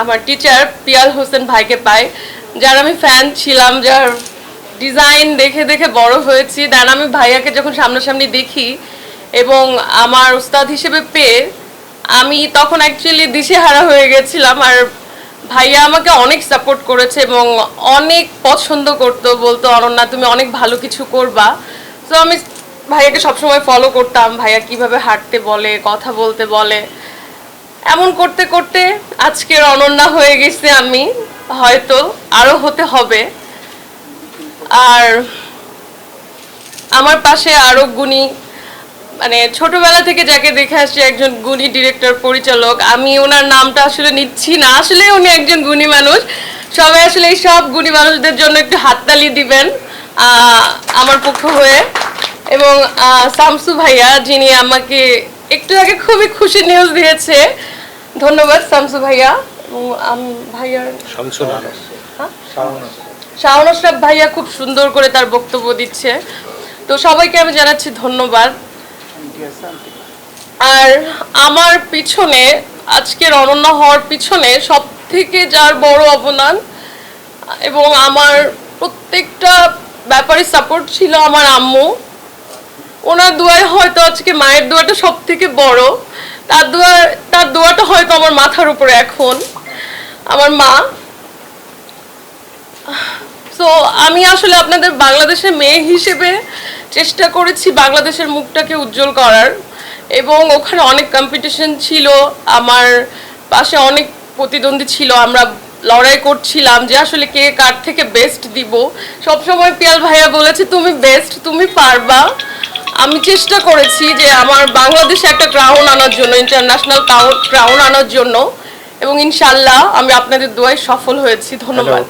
আমার টিচার পিয়াল হোসেন ভাইকে পাই, যার আমি ফ্যান ছিলাম, যার ডিজাইন দেখে দেখে বড় হয়েছি। দেন আমি ভাইয়াকে যখন সামনাসামনি দেখি এবং আমার উস্তাদ হিসেবে পেয়ে আমি তখন অ্যাকচুয়ালি দিশেহারা হয়ে গেছিলাম। আর ভাইয়া আমাকে অনেক সাপোর্ট করেছে এবং অনেক পছন্দ করতো, বলতো অনন্যা তুমি অনেক ভালো কিছু করবা। তো আমি ভাইয়াকে সবসময় ফলো করতাম, ভাইয়া কিভাবে হাঁটতে বলে, কথা বলতে বলে। এমন করতে করতে আজকের অনন্যা হয়ে গেছে আমি, হয়তো আরো হতে হবে। আর আমার পাশে আরো গুণী, মানে ছোটবেলা থেকে যাকে দেখে আসছি একজন গুণী ডিরেক্টর পরিচালক, আমি ওনার নামটা আসলে নিচ্ছি না, আসলে উনি একজন গুণী মানুষ। সবাই আসলে এই সব গুণী মানুষদের জন্য একটু হাততালি দিবেন আমার পক্ষ হয়ে। এবং শামসু ভাইয়া, যিনি আমাকে একটু আগে খুবই খুশি নিউজ দিয়েছে, ধন্যবাদ শামসু ভাইয়া। এবং ভাইয়ার শাওন আশরাফ ভাইয়া খুব সুন্দর করে তার বক্তব্য দিচ্ছে। তো সবাইকে আমি জানাচ্ছি ধন্যবাদ। আর আমার পিছনে, আজকের অনন্যা হওয়ার পিছনে সব থেকে যার বড় অবদান এবং আমার প্রত্যেকটা ব্যাপারে সাপোর্ট ছিল আমার আম্মু। ওনার দোয়ায় হয়তো আজকে মায়ের দোয়াটা সব থেকে বড়, তার দোয়াটা হয়তো আমার মাথার উপরে এখন আমার মা। তো আমি আসলে আপনাদের বাংলাদেশের মেয়ে হিসেবে চেষ্টা করেছি বাংলাদেশের মুখটাকে উজ্জ্বল করার, এবং ওখানে অনেক কম্পিটিশন ছিল, আমার পাশে অনেক প্রতিদ্বন্দ্বী ছিল, আমরা লড়াই করছিলাম যে আসলে কে কার থেকে বেস্ট দিব। সবসময় পিয়াল ভাইয়া বলেছে তুমি বেস্ট, তুমি পারবা। আমি চেষ্টা করেছি যে আমার বাংলাদেশে একটা ক্রাউন আনার জন্য, ইন্টারন্যাশনাল ক্রাউন আনার জন্য, এবং ইনশাল্লাহ আমি আপনাদের দোয়ায় সফল হয়েছি। ধন্যবাদ।